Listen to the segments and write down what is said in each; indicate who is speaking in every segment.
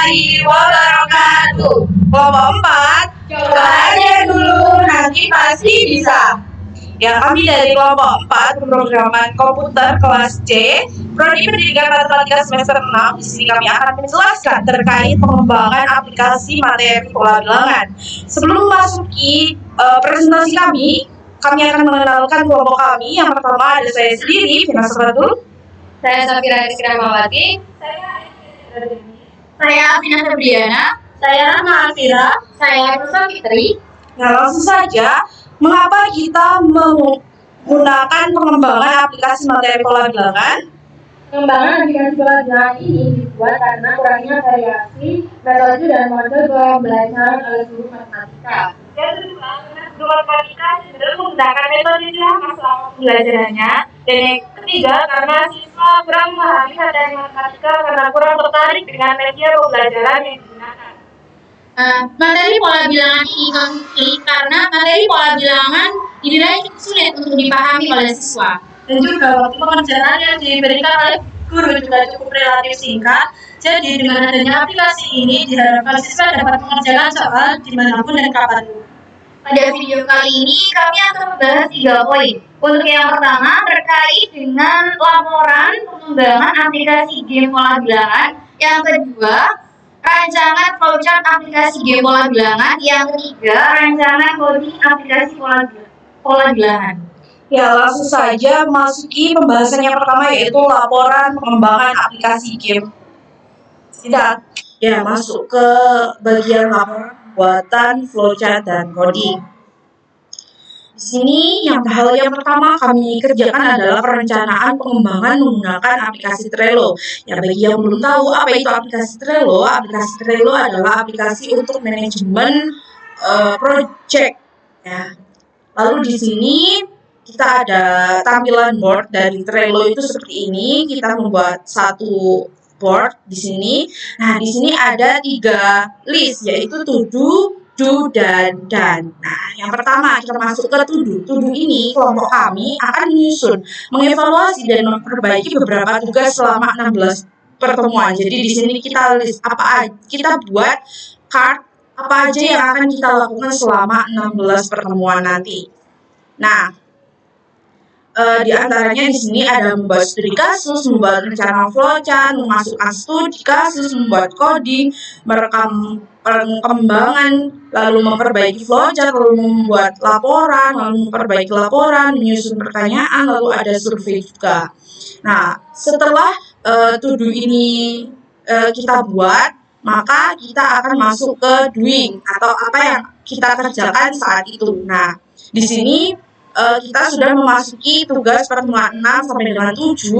Speaker 1: warahmatullahi wabarakatuh. Kelompok 4, coba aja dulu, nanti pasti bisa. Yang kami dari kelompok 4, pemrograman komputer kelas C, Prodi Pendidikan Matematika semester 6. Di sini kami akan menjelaskan terkait pengembangan aplikasi materi pola bilangan. Sebelum memasuki presentasi kami akan mengenalkan kelompok kami. Yang pertama ada saya sendiri, Vina Sabatul.
Speaker 2: Saya Safira Rizky-Rahmawati. Saya Vina Febriana.
Speaker 1: Saya Rahma Alfira.
Speaker 2: Saya Rusa Fitri.
Speaker 1: Nah, langsung saja, mengapa kita menggunakan pengembangan aplikasi materi pola bilangan?
Speaker 2: Pengembangan aplikasi pola bilangan ini dibuat karena kurangnya variasi metode dan mode pembelajaran oleh guru matematika.
Speaker 1: Yang kedua, guru matematika cenderung menggunakan metode lama selama pembelajarannya. Dan yang ketiga, karena siswa kurang memahami materi matematika karena kurang tertarik dengan media pembelajaran yang digunakan.
Speaker 2: Materi pola bilangan ini konflik karena materi pola bilangan dinilai cukup sulit untuk dipahami oleh siswa.
Speaker 1: Dan juga waktu pengerjaan yang diberikan oleh guru juga cukup relatif singkat. Jadi dengan adanya aplikasi ini diharapkan siswa dapat mengerjakan soal dimanapun dan kapanpun.
Speaker 2: Pada video kali ini kami akan membahas 3 poin. Untuk yang pertama terkait dengan laporan pengembangan aplikasi game pola bilangan. Yang kedua, rancangan flowchart aplikasi game pola bilangan. Yang ketiga, rancangan coding aplikasi pola bilangan.
Speaker 1: Ya, langsung saja masuki pembahasan yang pertama, yaitu laporan pengembangan aplikasi game. Tidak, ya masuk ke bagian laporan buatan flowchart dan coding. Di sini hal yang pertama kami kerjakan adalah perencanaan pengembangan menggunakan aplikasi Trello. Ya, bagi yang belum tahu apa itu aplikasi Trello adalah aplikasi untuk manajemen project. Ya. Lalu di sini kita ada tampilan board dari Trello itu seperti ini. Kita membuat satu board di sini. Nah, di sini ada 3 list, yaitu to do, dan done. Nah, yang pertama kita masuk ke to do. To do ini kelompok kami akan menyusun, mengevaluasi dan memperbaiki beberapa tugas selama 16 pertemuan. Jadi di sini kita list kita buat card apa aja yang akan kita lakukan selama 16 pertemuan nanti. Nah, di antaranya di sini ada membuat studi kasus, membuat rencana flowchart, memasukkan studi kasus, membuat coding, merekam perkembangan, lalu memperbaiki flowchart, lalu membuat laporan, lalu memperbaiki laporan, menyusun pertanyaan, lalu ada survei juga. Nah, setelah to-do ini kita buat, maka kita akan masuk ke doing atau apa yang kita kerjakan saat itu. Nah, di sini kita sudah memasuki tugas pertemuan 6 sampai dengan 7,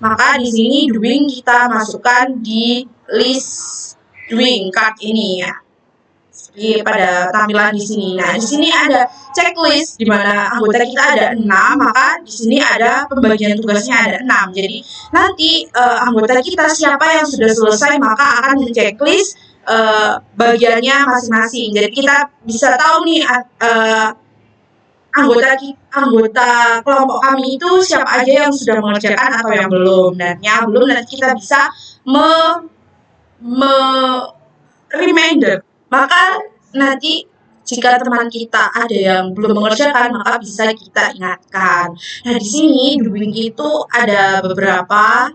Speaker 1: maka di sini doing kita masukkan di list doing card ini ya. Seperti pada tampilan di sini. Nah, di sini ada checklist di mana anggota kita ada 6, maka di sini ada pembagian tugasnya ada 6. Jadi nanti anggota kita siapa yang sudah selesai maka akan men-checklist bagiannya masing-masing. Jadi kita bisa tahu nih anggota kelompok kami itu siapa aja yang sudah mengerjakan atau yang belum, dan yang belum nanti kita bisa reminder. Maka nanti jika teman kita ada yang belum mengerjakan maka bisa kita ingatkan. Nah, di sini doing itu ada beberapa.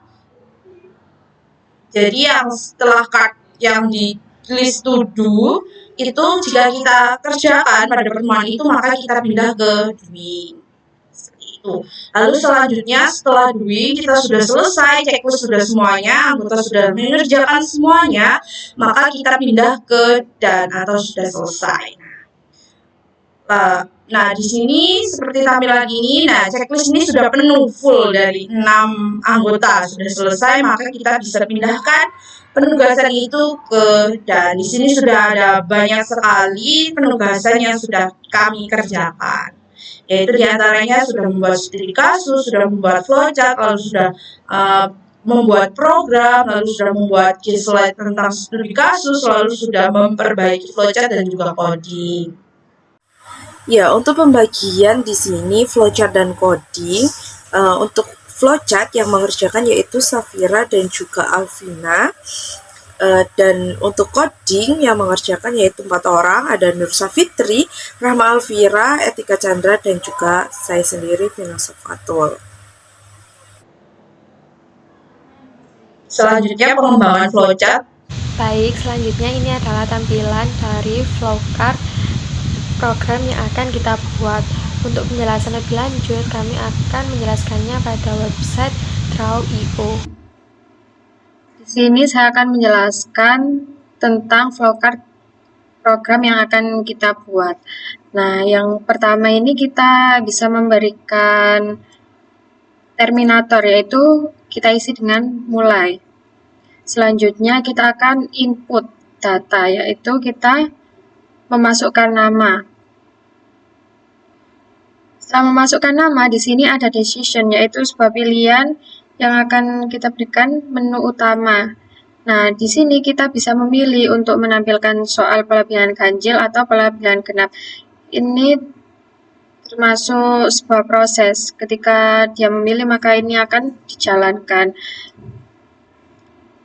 Speaker 1: Jadi yang setelah card yang di list to do itu jika kita kerjakan pada pertemuan itu maka kita pindah ke doing. Seperti itu. Lalu selanjutnya setelah doing kita sudah selesai, checklist sudah semuanya, anggota sudah mengerjakan semuanya, maka kita pindah ke done atau sudah selesai. Nah, di sini seperti tampilan ini, nah checklist ini sudah penuh full dari 6 anggota sudah selesai, maka kita bisa pindahkan penugasan itu ke, dan di sini sudah ada banyak sekali penugasan yang sudah kami kerjakan, yaitu diantaranya sudah membuat studi kasus, sudah membuat flowchart, lalu sudah membuat program, lalu sudah membuat case slide tentang studi kasus, lalu sudah memperbaiki flowchart dan juga coding.
Speaker 3: Ya, untuk pembagian di sini flowchart dan coding, untuk flowchart yang mengerjakan yaitu Safira dan juga Alvina. Dan untuk coding yang mengerjakan yaitu 4 orang, ada Nur Safitri, Rahma Alvira, Etika Chandra, dan juga saya sendiri, Vina Safatul.
Speaker 1: Selanjutnya pengembangan flowchart.
Speaker 4: Baik, selanjutnya ini adalah tampilan dari flowchart program yang akan kita buat. Untuk penjelasan lebih lanjut, kami akan menjelaskannya pada website Draw.io. Di sini saya akan menjelaskan tentang flowchart program yang akan kita buat. Nah, yang pertama ini kita bisa memberikan terminator, yaitu kita isi dengan mulai. Selanjutnya kita akan input data, yaitu kita memasukkan nama. Setelah memasukkan nama, di sini ada decision, yaitu sebuah pilihan yang akan kita berikan menu utama. Nah, di sini kita bisa memilih untuk menampilkan soal pelabelan ganjil atau pelabelan genap. Ini termasuk sebuah proses. Ketika dia memilih, maka ini akan dijalankan.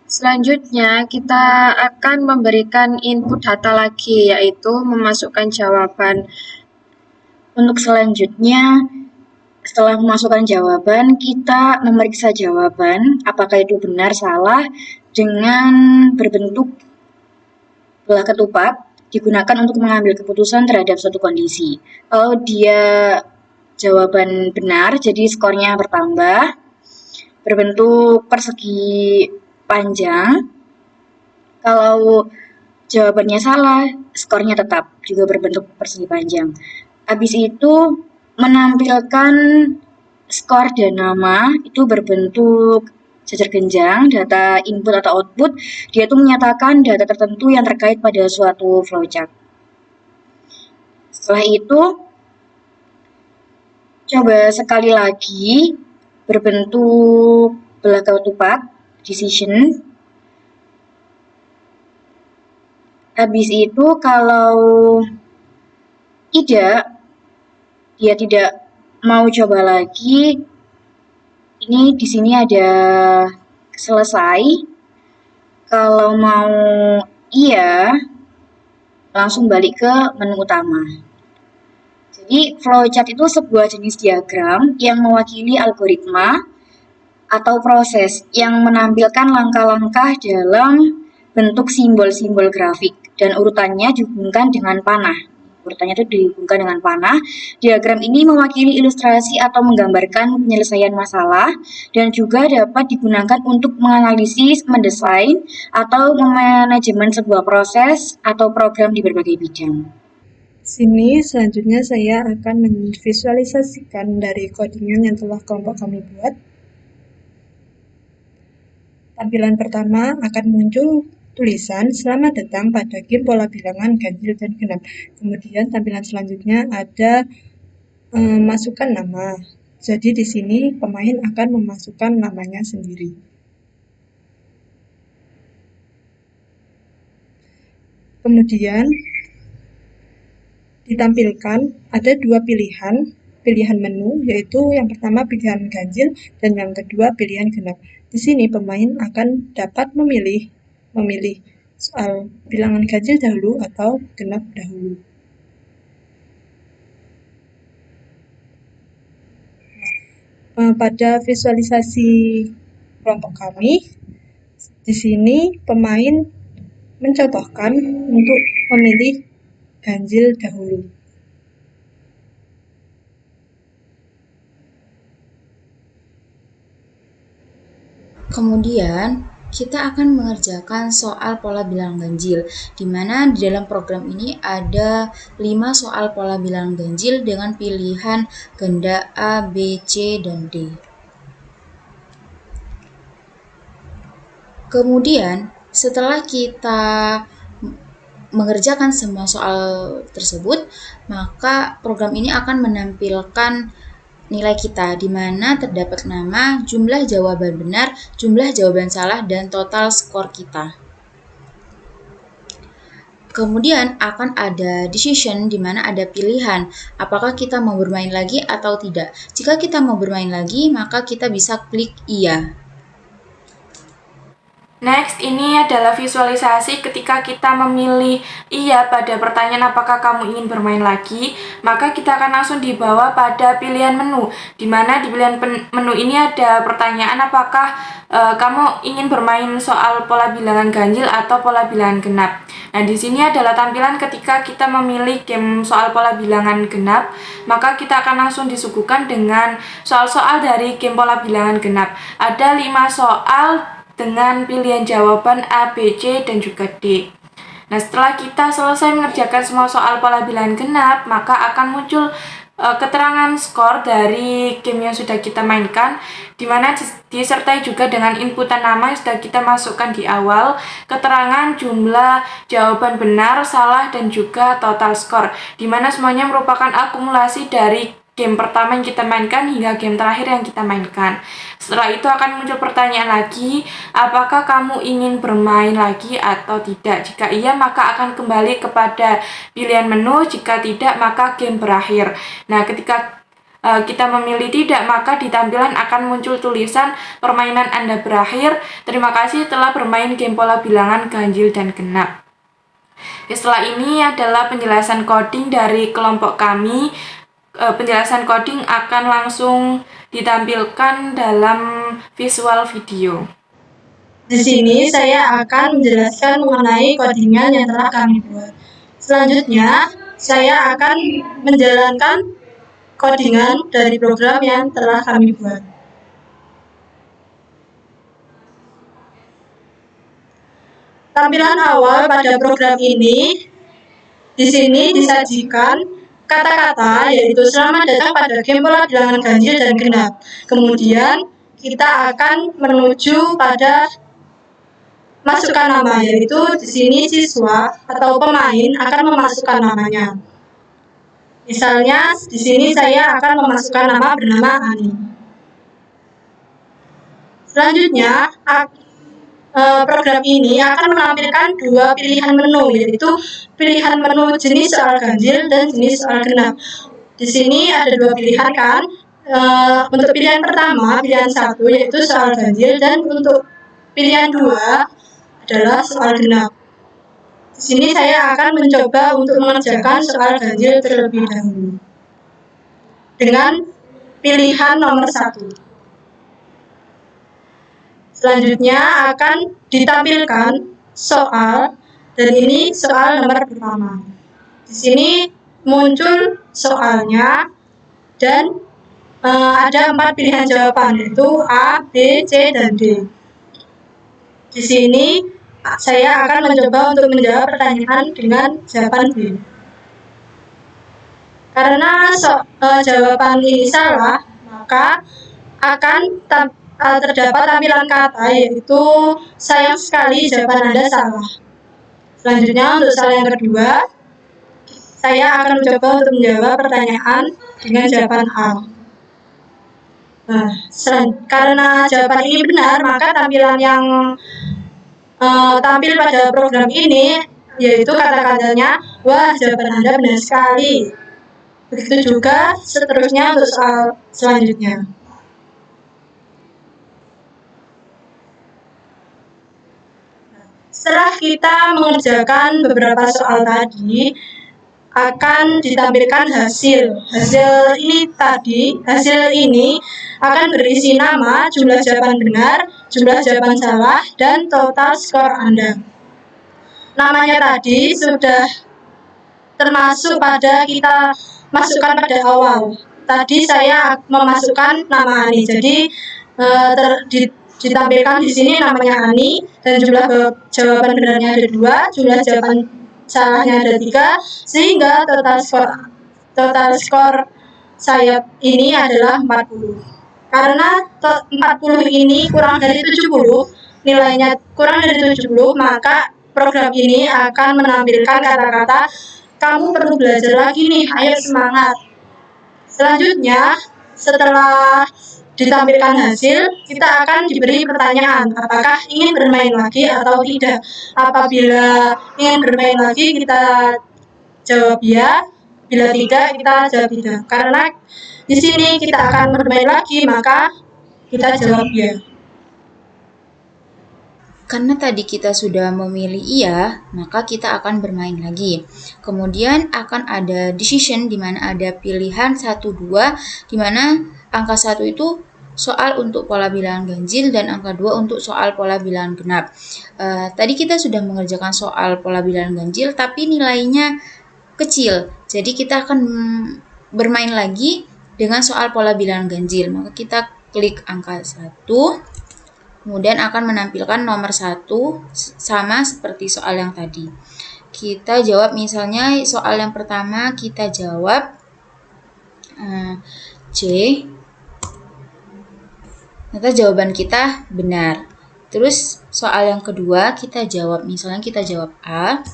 Speaker 4: Selanjutnya, kita akan memberikan input data lagi, yaitu memasukkan jawaban. Untuk selanjutnya, setelah memasukkan jawaban, kita memeriksa jawaban, apakah itu benar, salah, dengan berbentuk belah ketupat, digunakan untuk mengambil keputusan terhadap suatu kondisi. Kalau dia jawaban benar, jadi skornya bertambah, berbentuk persegi panjang. Kalau jawabannya salah, skornya tetap juga berbentuk persegi panjang. Habis itu menampilkan skor dan nama itu berbentuk jajar genjang, data input atau output, dia itu menyatakan data tertentu yang terkait pada suatu flowchart. Setelah itu, coba sekali lagi berbentuk belah ketupat, decision. Habis itu kalau dia tidak mau coba lagi, ini di sini ada selesai. Kalau mau iya, langsung balik ke menu utama. Jadi flowchart itu sebuah jenis diagram yang mewakili algoritma atau proses yang menampilkan langkah-langkah dalam bentuk simbol-simbol grafik dan urutannya dihubungkan dengan panah. Diagram ini mewakili ilustrasi atau menggambarkan penyelesaian masalah dan juga dapat digunakan untuk menganalisis, mendesain, atau memanajemen sebuah proses atau program di berbagai bidang.
Speaker 5: Sini selanjutnya saya akan memvisualisasikan dari codingan yang telah kelompok kami buat. Tampilan pertama akan muncul tulisan "Selamat datang pada game pola bilangan ganjil dan genap". Kemudian tampilan selanjutnya ada masukkan nama. Jadi di sini pemain akan memasukkan namanya sendiri. Kemudian ditampilkan ada dua pilihan menu, yaitu yang pertama pilihan ganjil dan yang kedua pilihan genap. Di sini pemain akan dapat memilih soal bilangan ganjil dahulu atau genap dahulu. Pada visualisasi kelompok kami, di sini pemain mencontohkan untuk memilih ganjil dahulu.
Speaker 6: Kemudian, kita akan mengerjakan soal pola bilangan ganjil, di mana di dalam program ini ada 5 soal pola bilangan ganjil dengan pilihan ganda A, B, C, dan D. Kemudian, setelah kita mengerjakan semua soal tersebut, maka program ini akan menampilkan nilai kita, di mana terdapat nama, jumlah jawaban benar, jumlah jawaban salah, dan total skor kita. Kemudian akan ada decision, di mana ada pilihan, apakah kita mau bermain lagi atau tidak. Jika kita mau bermain lagi, maka kita bisa klik iya.
Speaker 1: Next, ini adalah visualisasi ketika kita memilih iya pada pertanyaan apakah kamu ingin bermain lagi, maka kita akan langsung dibawa pada pilihan menu, di mana di pilihan menu ini ada pertanyaan apakah kamu ingin bermain soal pola bilangan ganjil atau pola bilangan genap. Nah, di sini adalah tampilan ketika kita memilih game soal pola bilangan genap, maka kita akan langsung disuguhkan dengan soal-soal dari game pola bilangan genap. Ada 5 soal dengan pilihan jawaban A, B, C, dan juga D. Nah, setelah kita selesai mengerjakan semua soal pola bilangan genap, maka akan muncul keterangan skor dari game yang sudah kita mainkan, di mana disertai juga dengan inputan nama yang sudah kita masukkan di awal, keterangan jumlah jawaban benar, salah, dan juga total skor, di mana semuanya merupakan akumulasi dari game pertama yang kita mainkan hingga game terakhir yang kita mainkan. Setelah itu akan muncul pertanyaan lagi, apakah kamu ingin bermain lagi atau tidak? Jika iya, maka akan kembali kepada pilihan menu, jika tidak, maka game berakhir. Nah, ketika kita memilih tidak, maka di tampilan akan muncul tulisan permainan Anda berakhir. Terima kasih telah bermain game pola bilangan ganjil dan genap. Setelah ini adalah penjelasan coding dari kelompok kami. Penjelasan coding akan langsung ditampilkan dalam visual video.
Speaker 5: Di sini saya akan menjelaskan mengenai codingan yang telah kami buat. Selanjutnya, saya akan menjalankan codingan dari program yang telah kami buat. Tampilan awal pada program ini, di sini disajikan kata-kata yaitu selamat datang pada game pola bilangan ganjil dan genap. Kemudian kita akan menuju pada masukkan nama, yaitu di sini siswa atau pemain akan memasukkan namanya. Misalnya di sini saya akan memasukkan nama bernama Ani. Selanjutnya program ini akan menampilkan 2 pilihan menu, yaitu pilihan menu jenis soal ganjil dan jenis soal genap. Di sini ada 2 pilihan kan. Untuk pilihan pertama, pilihan 1 yaitu soal ganjil, dan untuk pilihan 2 adalah soal genap. Di sini saya akan mencoba untuk mengerjakan soal ganjil terlebih dahulu dengan pilihan nomor 1. Selanjutnya akan ditampilkan soal, dan ini soal nomor pertama. Di sini muncul soalnya dan ada 4 pilihan jawaban, yaitu A, B, C, dan D. Di sini saya akan mencoba untuk menjawab pertanyaan dengan jawaban B. Karena jawaban ini salah, maka akan terdapat tampilan kata, yaitu sayang sekali jawaban Anda salah. Selanjutnya untuk soal yang kedua, saya akan mencoba untuk menjawab pertanyaan dengan jawaban A. Karena jawaban ini benar, maka tampilan yang tampil pada program ini yaitu kata-katanya, wah jawaban Anda benar sekali. Begitu juga seterusnya untuk soal selanjutnya. Setelah kita mengerjakan beberapa soal tadi, akan ditampilkan hasil. Hasil ini akan berisi nama, jumlah jawaban benar, jumlah jawaban salah, dan total skor Anda. Namanya tadi sudah termasuk pada kita masukkan pada awal. Tadi saya memasukkan nama Ani, jadi ditampilkan di sini namanya Ani, dan jumlah jawaban benarnya ada 2, jumlah jawaban salahnya ada 3, sehingga total skor saya ini adalah 40. Karena 40 ini kurang dari 70, nilainya kurang dari 70, maka program ini akan menampilkan kata-kata, kamu perlu belajar lagi nih, ayo semangat. Selanjutnya, setelah ditampilkan hasil, kita akan diberi pertanyaan, apakah ingin bermain lagi atau tidak. Apabila ingin bermain lagi, kita jawab ya. Bila tidak, kita jawab tidak. Karena di sini kita akan bermain lagi, maka kita jawab ya.
Speaker 6: Karena tadi kita sudah memilih iya, maka kita akan bermain lagi. Kemudian akan ada decision di mana ada pilihan 1, 2, di mana angka 1 itu soal untuk pola bilangan ganjil dan angka 2 untuk soal pola bilangan genap. Tadi kita sudah mengerjakan soal pola bilangan ganjil tapi nilainya kecil. Jadi kita akan bermain lagi dengan soal pola bilangan ganjil. Maka kita klik angka 1. Kemudian akan menampilkan nomor 1 sama seperti soal yang tadi. Kita jawab misalnya soal yang pertama kita jawab C. Ternyata jawaban kita benar. Terus soal yang kedua kita jawab misalnya kita jawab A.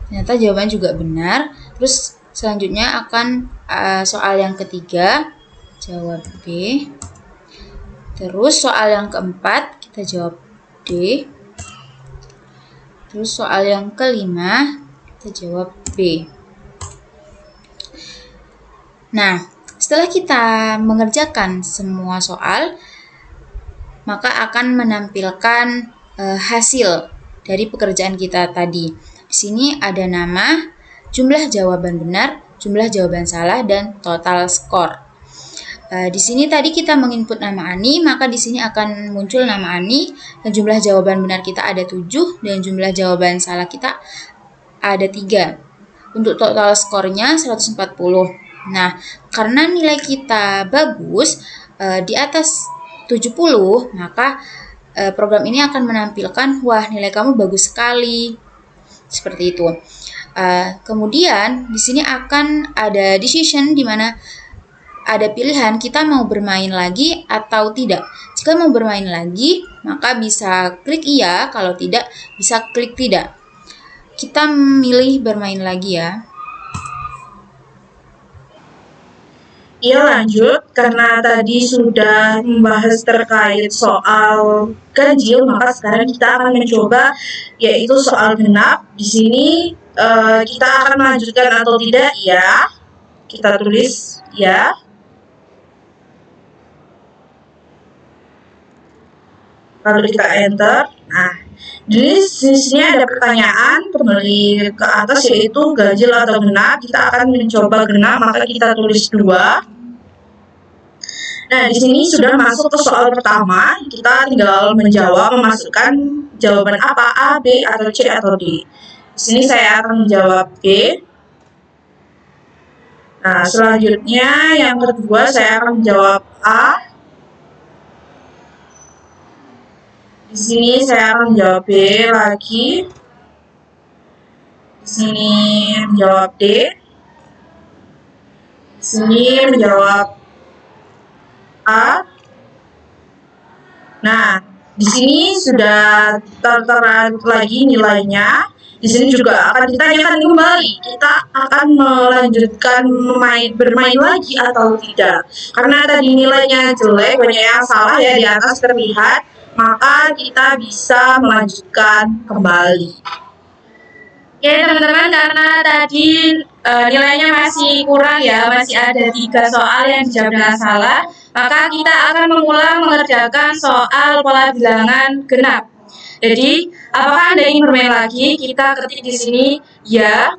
Speaker 6: Ternyata jawaban juga benar. Terus selanjutnya akan soal yang ketiga jawab B. Terus soal yang keempat kita jawab D. Terus soal yang kelima kita jawab B. Nah, setelah kita mengerjakan semua soal, maka akan menampilkan hasil dari pekerjaan kita tadi. Di sini ada nama, jumlah jawaban benar, jumlah jawaban salah, dan total skor. Di sini tadi kita menginput nama Ani, maka di sini akan muncul nama Ani dan jumlah jawaban benar kita ada 7 dan jumlah jawaban salah kita ada 3. Untuk total skornya 140. Nah, karena nilai kita bagus di atas 70, maka program ini akan menampilkan, wah nilai kamu bagus sekali. Seperti itu. Kemudian di sini akan ada decision di mana ada pilihan kita mau bermain lagi atau tidak. Jika mau bermain lagi, maka bisa klik iya, kalau tidak bisa klik tidak. Kita memilih bermain lagi ya.
Speaker 1: Iya lanjut, karena tadi sudah membahas terkait soal ganjil, maka sekarang kita akan mencoba yaitu soal genap. Di sini kita akan melanjutkan atau tidak ya. Kita tulis ya. Lalu kita enter. Nah, di sini ada pertanyaan kembali ke atas yaitu ganjil atau genap. Kita akan mencoba genap, maka kita tulis 2. Nah, di sini sudah masuk ke soal pertama. Kita tinggal menjawab, memasukkan jawaban apa, A, B, atau C, atau D. Di sini saya akan menjawab B. Nah, selanjutnya yang kedua saya akan menjawab A. Di sini saya akan menjawab B lagi. Di sini menjawab D. Di sini menjawab A. Nah, di sini sudah tertera lagi nilainya. Di sini juga akan ditanyakan kembali, kita akan melanjutkan bermain lagi atau tidak. Karena tadi nilainya jelek, banyak yang salah ya di atas terlihat, maka kita bisa melanjutkan kembali.
Speaker 2: Oke teman-teman, karena tadi nilainya masih kurang ya, masih ada 3 soal yang dijawab dengan salah, maka kita akan mengulang mengerjakan soal pola bilangan genap. Jadi, apakah Anda ingin bermain lagi? Kita ketik di sini ya.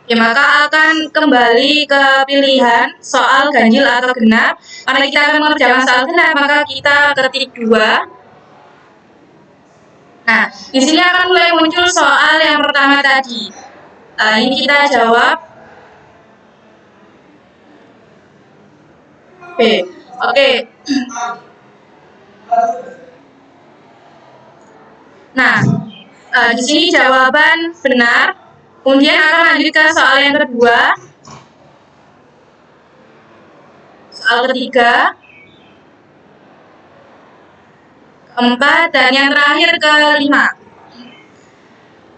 Speaker 2: Ya, maka akan kembali ke pilihan soal ganjil atau genap. Karena kita akan mengerjakan soal genap, maka kita ketik 2. Nah, di sini akan mulai muncul soal yang pertama tadi. Ini kita jawab B. Oke. Nah, di sini jawaban benar. Kemudian akan lanjut ke soal yang kedua. Soal ketiga. Keempat, dan yang terakhir kelima.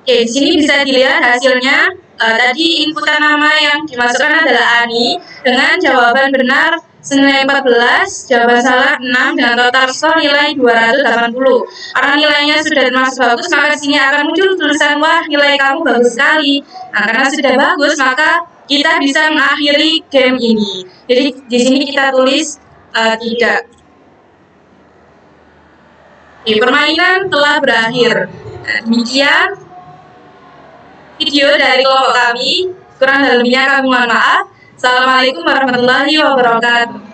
Speaker 2: Oke, di sini bisa dilihat hasilnya. Tadi inputan nama yang dimasukkan adalah Ani dengan jawaban benar senilai 14, jawaban salah 6 dengan total skor nilai 280. Karena nilainya sudah termasuk bagus, maka di sini akan muncul tulisan wah nilai kamu bagus sekali. Nah, karena sudah bagus, maka
Speaker 1: kita bisa mengakhiri game ini. Jadi di sini kita tulis tidak. Oke, permainan telah berakhir. Demikian video dari kelompok kami. Kurang lebihnya kami mohon maaf. Assalamualaikum warahmatullahi wabarakatuh.